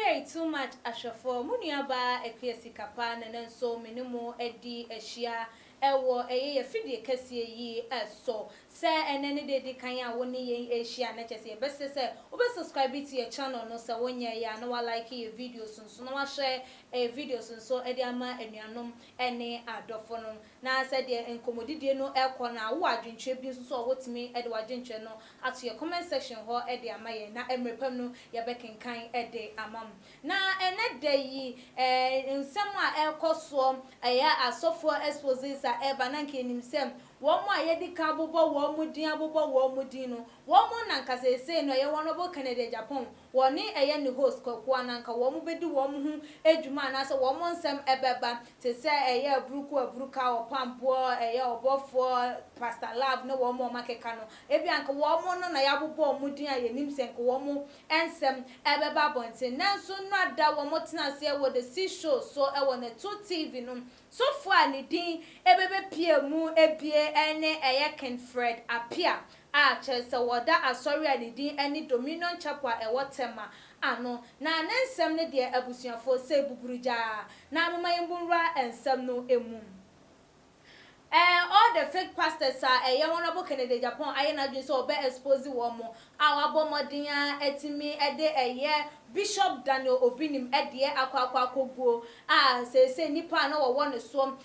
very too much ashafo munuaba ekwesi kapa na nso menemu edi ehia ewo eye fidie kase yi eso se enene de kan ya woni ye ehia na chese best se obe subscribe to your channel no se wonya ya na wa like your videos nso na wa share videos nso edi ama enuanom ene adofo no na se de enkomodidie no ekọ na wo adwentwe bi nso so wotimi edi wadwentwe no ato your comment section ho edi ama ye na emrepam no ye bekenkan edi amam na ene de yi nsem a ekoso eya asofo exposes eba na nke nimsem womo ayedi ka bobo womo din abobo womo din no womo nanka sese no ye wono bo Canada Japan woni eye ni host kwakwa nanka womo bedi womo hu edwuma na se womo nsem ebeba te se eye abruka opampo eye obofo pastor love no womo makeka no ebi anka womo no na ya bobo womo din aye nimsem ko womo ensem ebeba bonte nanso no ada womo tena se wo the C show so e wo na T00 no so far ni din ebebe pie mu ebie ene eye Kingfred Appiah chese woda asori anidin eni Dominion Chapel ewotema ano na nensem ne de abusuafo se buburuja na mama yembunra ensem no emu all the fake pastors are honorable Canada Japan aye na dwen so obe expose womo awabomodin etimi ede Bishop Daniel Obinim edie akwa koguo se nipa na wo ne so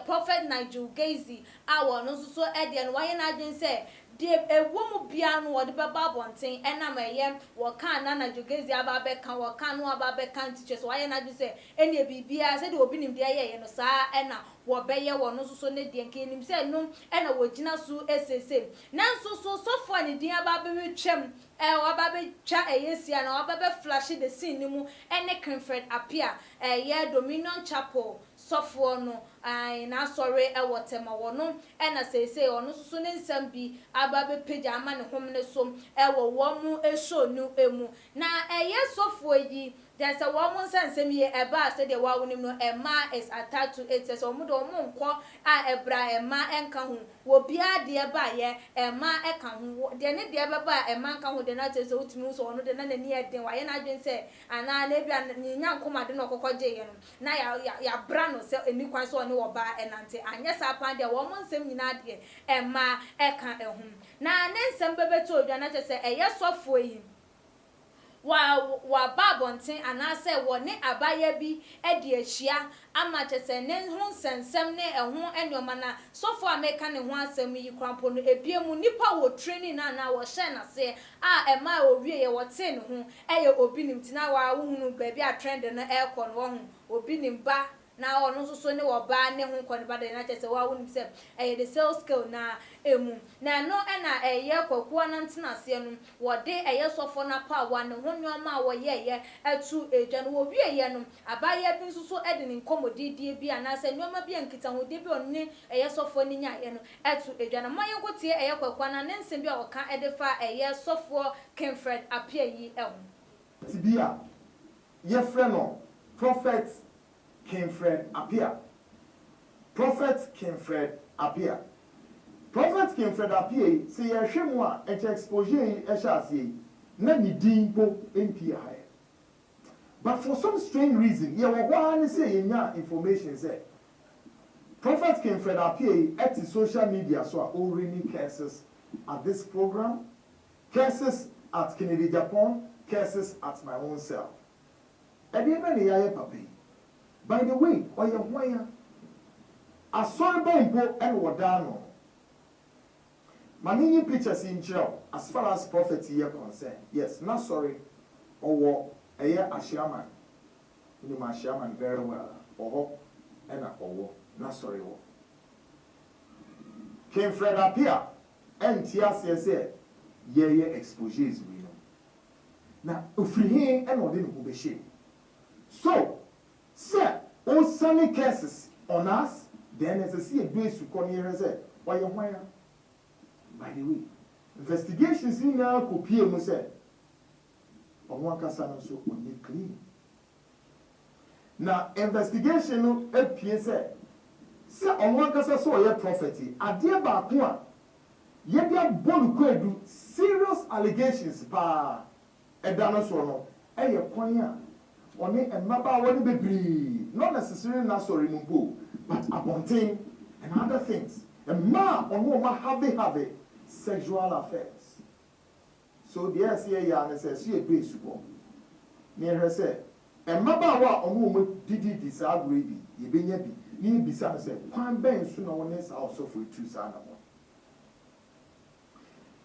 prophet Nigel Gazi awo no so edie no waye na dwen se de ewomu bia no wo de baba bonten enam wo kan na Nigel Gazi aba be kan wo kan no aba be kan teachers waye na dwen se ene bibia se de Obinim de ye no saa ena wo be ye wo no so ne de nke nim se no ena wo gina so esese nanso so for ne din aba be twem waba be twa eyesia na waba be flash the scene nimu ene Kingfred Appiah Dominion Chapel sofo no na sorry wotema wono ena sese ono susu ne nsam bi aba be page ama ne hom ne so wo mu esho nu emu na sofo yi there's a woman nsem ye eba say the wa wonim no ema is attached to it so omo do omo nko ebra ema enka hu wo bia de eba ye ema eka hu de ne de eba ba ema nka hu de na tese utimi so ono de na nani eden wa ye na adwen se ana na bia nya nkoma de no kokoje ye no na ya bra no se eni kwan so ne wo ba enante anya sa pan de wo mo nsem nyina de ema eka ehu na ne nsem bebe to odwa na tese sofo yi wa babonten anase woni abaya bi edi ahia ama chese ne hu sensem ne ehu enioma na sofo ameka ne hu asem yi krampo no ebiemu nipa wo training na wo hye na se ema owie ye wote ne hu Obinim tina wa hunu baabi a trend no ekọ no hu Obinim ba na ono so ne wo ba ne hu kwani ba de na chese wa wonim se the sales skill na emu na no na kwakuo na ntena se no wo de sofo na pa wa ne ho nyoma wo ye atu edwa no wo wie ye no abaya bi so ede ne nkomodidie bi anase nyoma bi ankita ho de bi onne sofo ni nya ye no atu edwa na mayen kotie kwakuo na ne nsem bi a wo ka ede fa sofo Kingfred Appiah yi ehu tibia ye frɛ no prophet Kingfred Appiah. Prophet Kingfred Appiah. Prophet Kingfred Appiah say ye hwemu a exposure yi ehyasie na ni din po empie ha. But for some strange reason, ye wo hwa ne say ye nya information say Prophet Kingfred Appiah at the social media so already curses at this program, curses at Canada Japan, curses at my own self. And even ye papi. By the way, why I saw Bambo and Wadano. Many pictures in jail as far as prophecy here concerned. Yes, not sorry. Or a year a shaman. You know my shaman very well. Or and a not sorry. Kingfred Appiah and TS said, ye exposures we know. Now, if we hear and or didn't be shame. So, sir, all sunny cases on us, then as I see a base to come here and say, why you wire? By the way, investigations in now could be a said, on one casano so on the clean. Now, investigation appears said, sir, on one casa so a property, a dear Bakua, yet they are born serious allegations, pa, a dinosaur, a poignard. Only a maba wani bebree, not necessarily na sorry mumbo, but abonting and other things. A ma on ma have sexual affairs. So the SCA says she a base support. Near her said, a maba wa on did disagree, ye be yabi, ni bisa said, Quan Ben soon on this also for 2 son.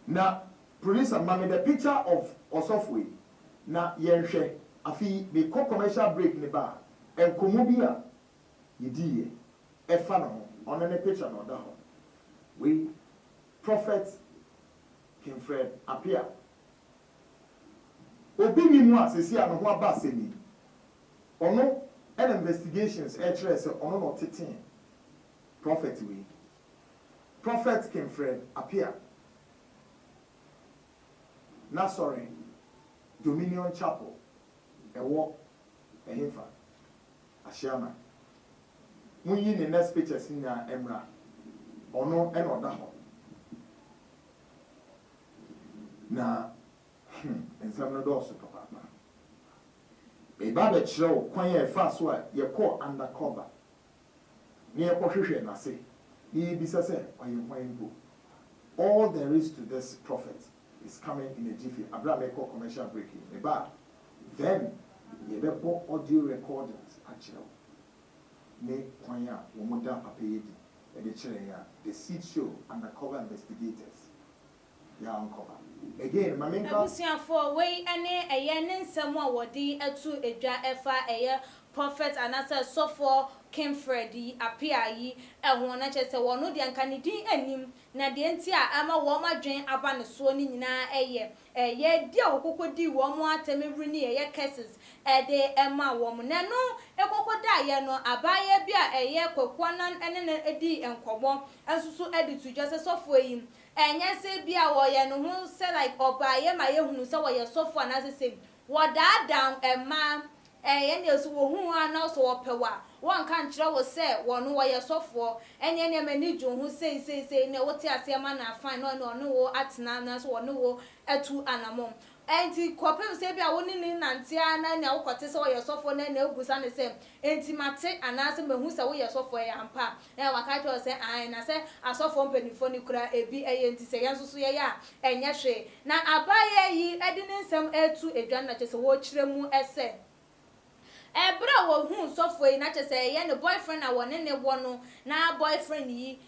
Now, producer, mammy, the picture of Osofwe, na yenshe, afi, the commercial break in the bar, and Komubia, ye dear, a funnel on any picture on that. We, Prophet Kingfred Appiah. Obi mi mu asesi ano ho aba semi. Ono and investigations ono no teten. Prophet we. Prophet Kingfred Appiah. Na sorry. Dominion Chapel. Ewo ehimfa. Ashiama. Munyi ne next pictures in ya emra. Ono and oda ho. Na nsɛm no dɔɔso papa. Eba bɛ kyerɛ wo kwan yɛ fa so a yɛkɔ undercover. Ne yɛkɔ hwehwɛ n'ase. Ne yɛbisa sɛ ɔyɛ hwan mpo. All there is to this prophet is coming in a jiffy. Abra mɛkɔ commercial breaking. Eba then yɛbɛbɔ audio recordings akyerɛ wo. Ne kwan a wɔn da papa yɛ di. Ɛde kyerɛ yɛ the seed show undercover investigators. Ya uncover. Again, Maminka. Abusiafo we ene eye ne nsɛm a wɔde atu edwa ɛfa eye prophet anasa sofo Kingfred Appiah yi ɛho na kyerɛ sɛ wɔno de anka ne din anim na de nti a ama wɔn madwen aba ne so ne nyinaa ɛyɛ di a wɔkokodi wɔn atemewuri ne ɛyɛ cases ɛde ɛma wɔn na no ɛkokoda yɛ no abaye bi a ɛyɛ kwakwanan ɛne na edi nkɔbɔ asusu ɛde tu dwa sɛ sofo yi enye se bia wo ye no hu se like obaye ma ye hunu se wo ye sofo na se wo da down ema ye ne so wo hu ana so wo pewa won kan kire wo se wo no wo ye sofo enye ne ma ni dwo hu sei ne wo te ase ma na afan no wo atena na so wo no wo atu anamom enti kopem se bia wo ni nante ana na wo kote se wo ye sofo na egusa ne se enti mate ana se mehu se wo ye sofo ye ampa na waka to se an na se asofo mpanifo ni kura ebi enti se yenso so ye ya enye hwe na abaye yi edi ne nsem etu edwan na chese wo kire mu ese ebra wo hu sofo yi na chese ye ne boyfriend na wo ne wo no na boyfriend yi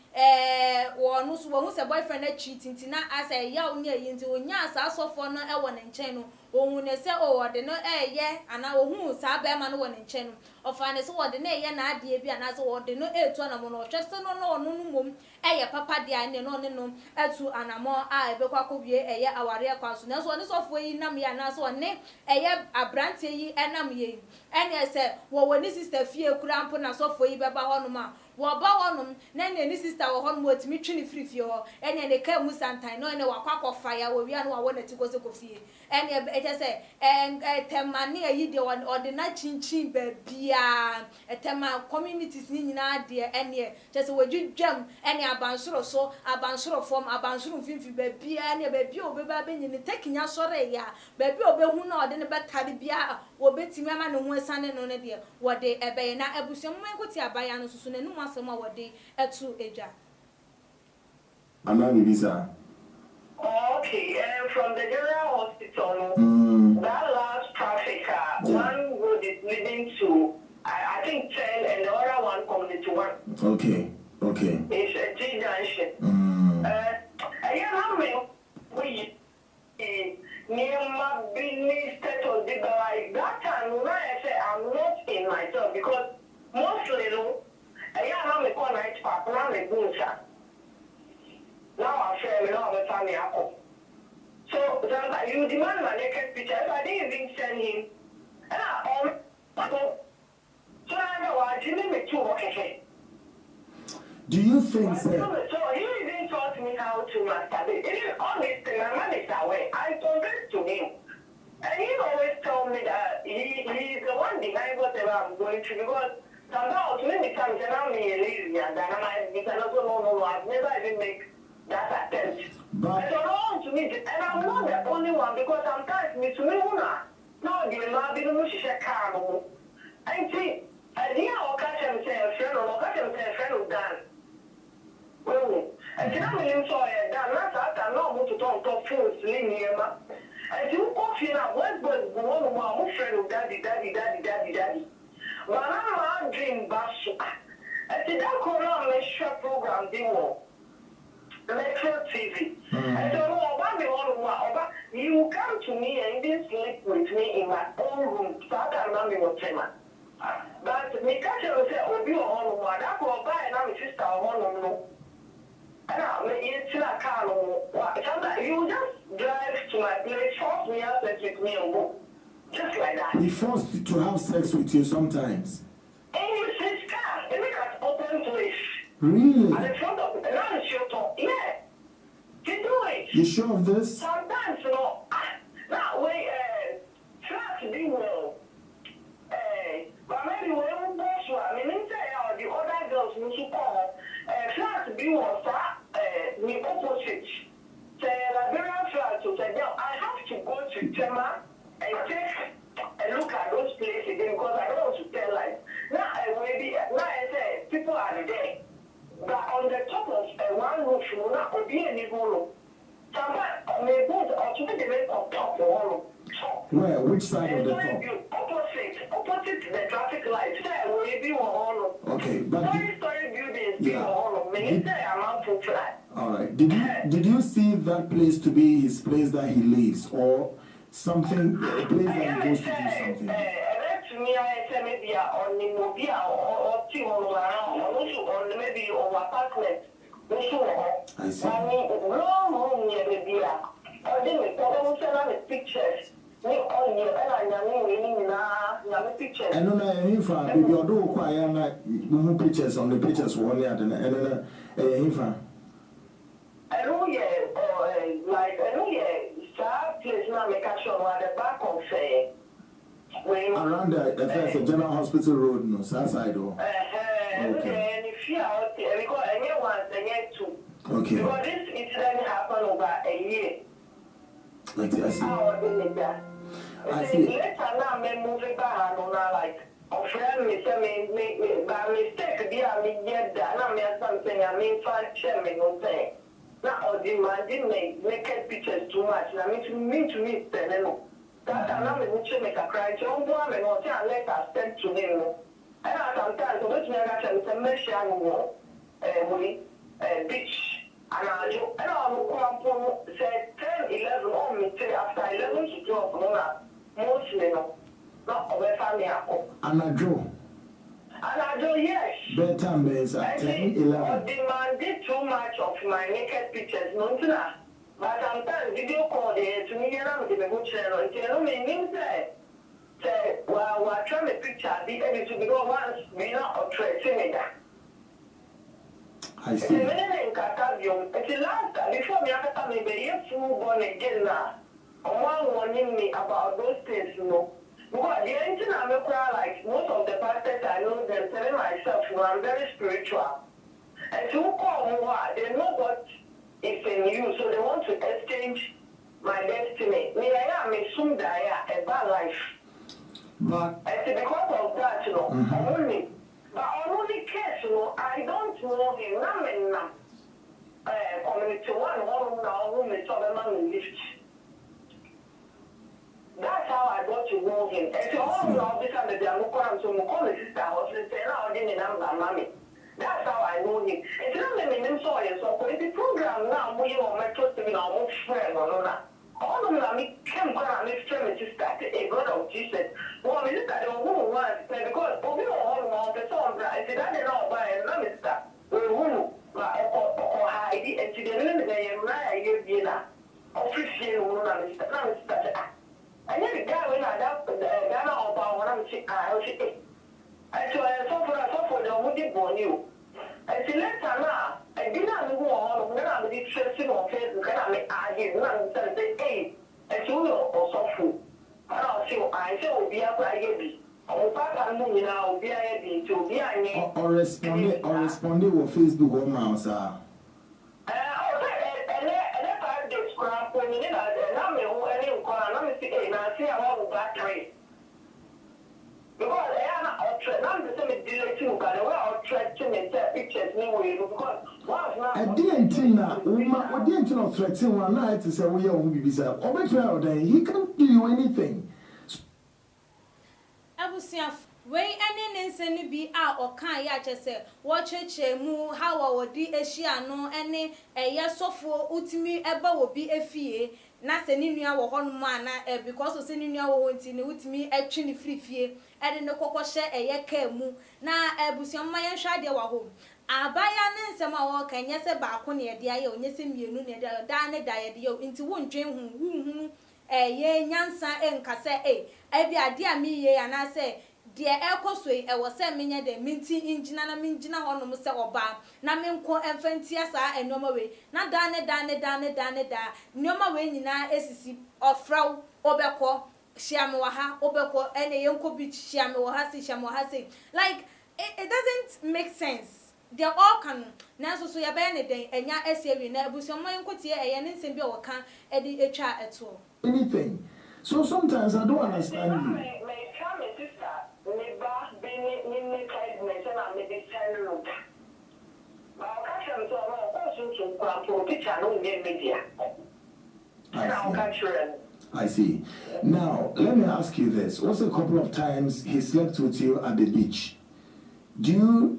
wo so wo hu se boyfriend na cheating na asa ya onye yi nti onya asa sofo no e wo ne nchen no ohun ne se o wode no eye ana ohun sa ba ma no wo ne nchen no ofa ne se wode na eye na ade bi ana se wode no etu anamo no hwese no no no mom eye papa de ane no ne no etu anamo a ebekwa kobie eye aware akwanso na so ne sofo yi nam ya na so ne eye abrante yi enam ye ene se wo woni sister fie kura mpo na sofo yi beba ho no ma wo ba wonum na ne ni sister wo ho no otimi twini frifie ho ene ne ka mu santan no ene wakwa fire wo wi anu wa wona ti kose kofie ene ete se temane ayi de ode na chinchin ba bia etema communities ni nyina de ene te se wodwudwam ene abansoro so abansoro form abansoro mfimfi ba bia ene ba bia obeba benyi ne tekinya sore ya ba bia obehu na ode ne betare bia obetimi ama ne ho esane no ne de wode ebe na abusuam mankoti abaya no susu nenu asema wode etu eja Ana Bibisa. Okay, from the general hospital, that last traffic, one road is leading to, I think 10, and the other one coming to 1. Okay. It's a T junction. We near my business status, but like that time when I say I'm not in myself because mostly, I am a night park, I'm a good shot. Now I feel now I'm a family apple. So sometimes you demand my naked picture. If I didn't even send him, and so I know I didn't make two okay. Do you think So he even taught me how to masturbate. Even all this thing, my man is away. I confessed to him. And he always told me that he's the one denying whatever I'm going through because sometimes many times I'm lazy and then I'm no, I've never even make that attempt. But I don't want to meet it, and I'm not the only one because sometimes Miss Muna, no, now the man didn't know she said car. I think idea or catch him say a friend or catch him say a friend of Dan. Well, and now we saw it done. That's after no more to talk phones near ma. And you coffee now, what was one friend of daddy. But I'm dream basu. I said that corner lecture program they were H0T. I don't know about the one you come to me and didn't sleep with me in my own room. So I can't remember what time. But me catch you say, oh, you on one. That go buy and I'm a sister on no. And I mean, it's not a car. Sometimes you just drive to my place, force me out with me and go. Just like that. He forced to have sex with you sometimes. And you say, car, and we got open place. Really? At the front of the H0T. Yeah. You do it. You sure of this? Sometimes, you know, that way, flats be well. But maybe when we go to, I mean, the other girls who call, flats be well, the opposite. The Liberian flats, so I have to go to Tema and take a look at those places again because I don't want to tell lies. Now, I say, people are there. But on the top of one roof, you will not be any room. Sometimes, may go to the rest of top of Where? Which side of the top? Opposite the traffic light. There will be one. Okay, but Story buildings be one. Many say amount to flat. all right. Did you see that place to be his place that he lives, or something? A place that he goes to do something? Me, I say maybe on the movie or team on maybe on apartment. I see. I mean, long room near the beer. Or then we put them pictures. Me on you, and I mean, pictures. And then infra, if you do acquire pictures on the pictures one year, and then infra. I know, yeah, like, I know, yeah, place now make action on the back of around the first General Hospital Road, no, south side. Okay. And if you are because I get one, I get two. Okay. Because this incident happened over a year. Like I see. I see. Later now, I'm moving back and like, a friend me say me by mistake, dear me get that. Now me something I mean, find chairman no thing. Now, or demanding make pictures too much. I mean to me, no. That I'm not make a cry. So I'm going to let us step to him. And sometimes, which me I got to make sure beach. And I will say 10, 11 on me after 11 to 12 mostly not over family. And I draw. And I do, yes. Bedtime is at 10, 11. I demanded too much of my naked pictures, no, but sometimes video call there to me and I'm going to go channel and tell me, say, well, we're trying to picture the edit to go once, we not or tracing that. I see. It's the last time before me, I thought maybe if you born again now, one warning me about those things, you know. Because the engine I'm like most of the pastors I know them telling myself, you know, I'm very spiritual. And so call me what they know what is in you, so they want to exchange my destiny. Me, I am a soon die a bad life. But and because of that, you know, only. But only case, you know, I don't know him. Now, community one now, whom is a man lift. That's how I got to know him. And so all of this and the Amukoram, so Mukoma sister was saying, I didn't number mommy. That's how I know him. It's not the name so for the program now, we are my trust in our friend or not. All of them came and make friends to start a God of Jesus. Well, we look at the woman once, because we are all on the song, I said, I didn't know by a minister. We will, or Heidi, and to the limit, I am right, you're not official woman, Mr. I need a guy when I got the Ghana about what I'm saying. I saw for the woody born you. I said, let's now. I did not know when I'm interested on Facebook, and I may argue, and say, hey, and so we are soft. I say, will be up by Yeti. Or Papa Moon now, be a to be a or responding with Facebook or mouse. free. Because I'm the same deleting I'll try to make pictures anyway. Because I didn't know what didn't know threaten one night to say we are only bizarre. Over he can't do you anything. Abusia wey ene nsenu bi a okan ya chese wo cheche mu how wodi ehia no ene eye sofo utimi eba wo bi efie na se ni nua wo hono mu ana because se ni nua wo nti ne utimi atwi ne frifie ede ne kokoshe eye ka mu na abusia mma ye hwa de wa ho abaya ne nsem a wo kan ye se ba ko ne de aye onye se mienu ne de da ne da ye de yo nti wo ntwen hu ye nyansa enkase ebi ade a mi ye ana se de ekoso e wo se menye de minti engina na mengina hono mo se oba na menko emfantia saa enoma we na da nyoma we nyina esisi ofraw obekọ hyiam wa ha obekọ ene yenko bi hyiam wa ha si hyiam wa ha si like it doesn't make sense. They all can na so ya be ne den enya esewi na abusuomo yenkotie eye ne nsem bi o kan e di etwa eto anything. So sometimes I don't understand you. My sister, neighbor, being kindness, and I may be telling you. But I can't tell you, I'm going to picture no media. I see. Now, let me ask you this. What's a couple of times he slept with you at the beach? Do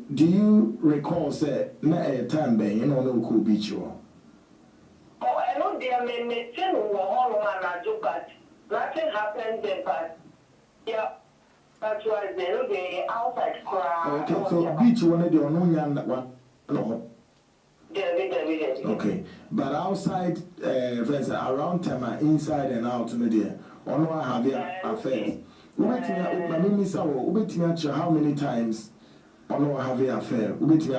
you recall, say, na a time ben, you know, no cool beach you? Oh, I know they are making one man, but nothing happened there, but yeah, that's why they know the outside crowd. Okay, so beach one of the one. No. Okay, but outside, around time, inside and out, no dear. On one have your affairs. How many times on one have your affair?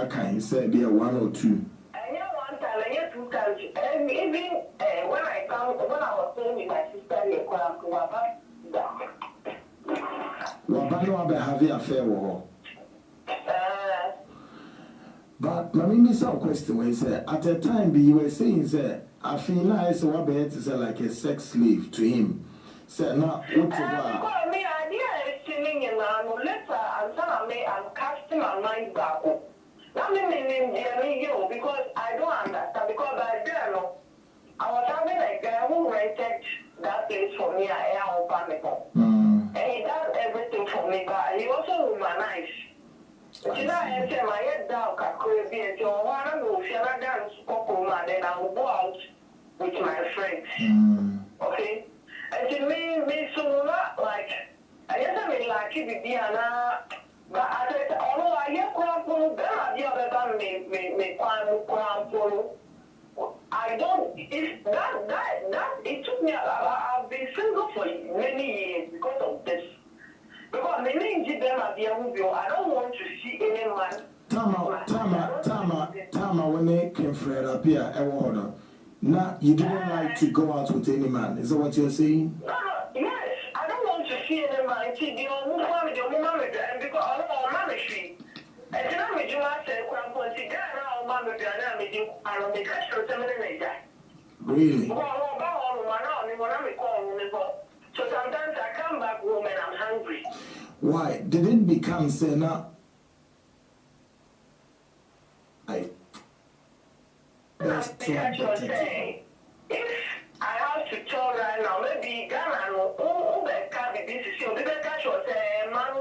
Can say be 1 or 2? I know 1 time, I know 2 times. Even when I was staying with my sister, Wabano have your affair. But Mammy some question when say at a time you were saying say I feel like so what better to say like a sex slave to him. Say now what me idea is sitting in later I'm casting my mind back. Now me because I don't understand because by then I was having a guy who rented that place for me at Air Panico. And he does everything for me, but he also humanized. You know, I said my head down, could be a job. I don't know if you're not dance, then I will go out with my friends. Okay? And to me, so not like, I guess I mean, like, it be Diana, but I said, although I hear Crampolo, then I the other time, me, Crampolo. I don't, it's that, it took me, I've been single for many years because of this. Because the name did them at the I don't want to see any man. Tama, when they came Kingfred Appiah, order. Now, you didn't like to go out with any man. Is that what you're saying? No, yes. I don't want to see any man. See, the old woman, and because I don't want to see. And then I'm a Jew, I said, I'm see, now, Mamma, and I'm a catch for 7 minutes. Really? So sometimes I come back home and I'm hungry. Why? Did it become say now? That's what saying. If I have to tell right now, maybe Ghana who can be this is the catch was a man,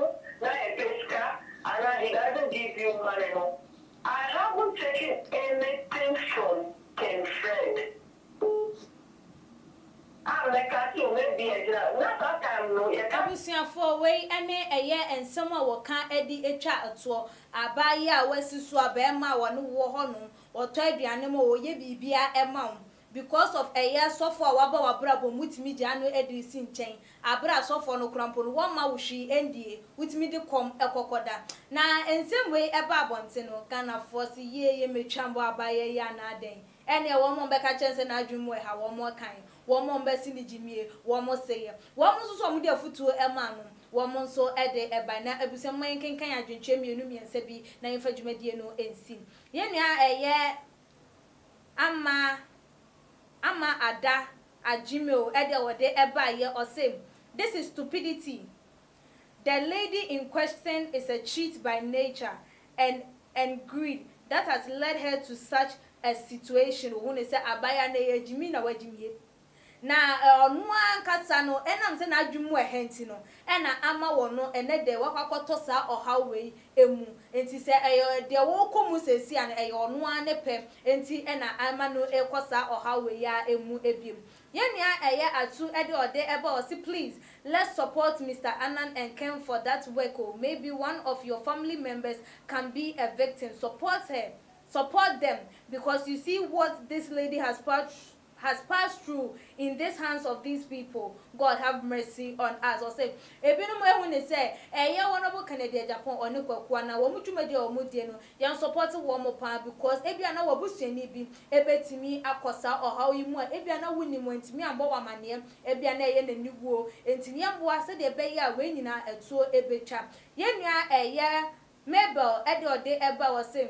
not a pesca, and he doesn't give you money. No. I haven't taken anything from Kingfred. Abusiafo we ene eye ensem a wo kan edi etwa ato abaye a wasisu abema wo no wo ho no oto aduane mo oye bibia ema because of eye sofo a waba wabrabo mutimi gya no edi si nchen abra sofo no krampo no wo ma wo hwi endie mutimi de kom ekokoda na ensem we eba abonte no kana force ye metwambo abaye ya na aden ene wo mo beka chense na adwumu ha wo mo kan wo mo mbesi ni jimie wo mo seye wo mo so mo de afutuo ema no wo mo nso ede eba na abusem man kenkan adwentwe mienu miensa bi na yemfa dwumadie no ensi ye nua eye ama ada ajimeo ede wode eba ye ose This is stupidity. The lady in question is a cheat by nature and greed that has led her to such a situation. When they say Abaya na ejimi na wajimi na onu ankasa no enam se na adwumu ehenti no ena ama wo no ene de wakwakoto sa oha wei emu enti se de wo komu sesi an onu ane pe enti ena ama no ekosa oha wei ya emu ebiem yenia atu ede ode eba o si please let's support Mr. Annan and Ken for that work. Or maybe one of your family members can be a victim. Support her, support them, because you see what this lady has passed through in these hands of these people. God have mercy on us. Or say ebinu mo ehun ne say honorable Kennedy Agyapong oni kwakwa na wo mutuma de o mudie no yan support wo mo pa, because ebia na wo busuani bi ebetimi akosa ohaw yi mu a ebia na wuni mo ntimi ambo wa mane ebia na eye naniwuo ntini ambo ase de be ya we nyina etuo ebetwa yenua Mabel ede ode eba wo say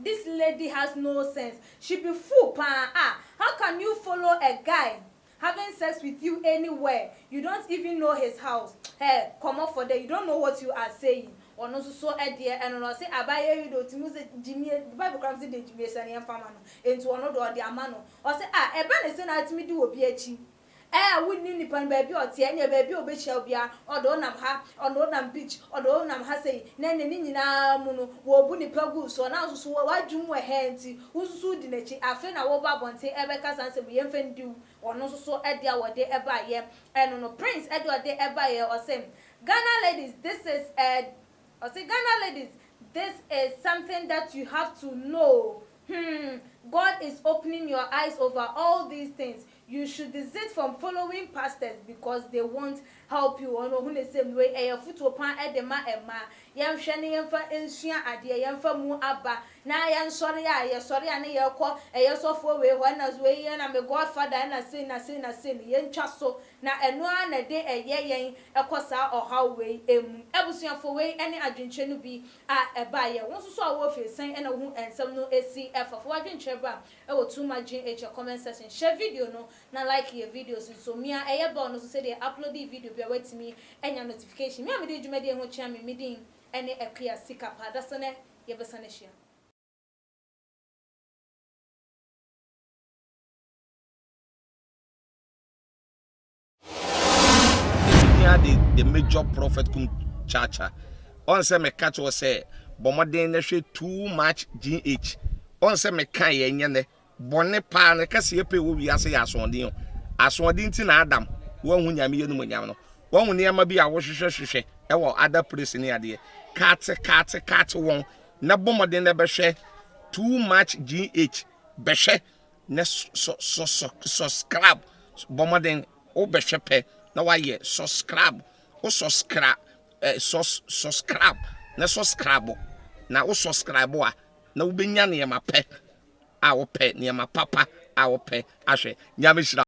this lady has no sense. She be fool pa. How can you follow a guy having sex with you anywhere? You don't even know his house. Hey, come up for that. You don't know what you are saying. Or no so idea and no say Abaye H0T music Jimmy the Bible comes in the Jimmy Sanian famano into another the amano. Or say eba ne say na atimi di obi achi. Wouldn't nipan baby or tea any baby or bitch shall be or don't ha or don't beach or don't ha say nene nina muno wo buni pagu so now so what you were handy who's so dinechi I feel na wo babonte ebeka san say we enfan do or no so edia wo de eba ye and no prince edia de eba ye or say Ghana ladies this is Ghana ladies this is something that you have to know. God is opening your eyes over all these things. You should desist from following pastors because they won't help you. Or no, who the same way a foot upon edema ema. Yam shani yamfa insua ade yamfa mu aba. Na yan sorry and ye call a software way when as way and I'm a godfather and I sin yen chaso na enua na de a ye a cosa or how way ebusia for way any adventure be a buyer. Once so wolf is saying and some no ACF of what chebra too much in your comment section share video no na like your videos so me a no say they upload the video be wait me and your notification me did you media ho chia me din any a clear sika pa that's on ye besane share. The major prophet kum chacha on say me catch was say bomoden na hwe too much GH on say me kan ye nyene bone pa na kase ye pe wo wi ase ya asonden ti na Adam wo hu nyame ye no nyam no wo hu ne ma bi a wo hwehwehwehwe e wo other place ni ade kat won na bomoden na be hwe too much GH be hwe na subscribe bomoden o be hwe pe na wa ye subscribe o subscribe subscribe na subscribe na o subscribe a na wo benya ne ma pe a wo pe ne ma papa a wo pe ahwe nyame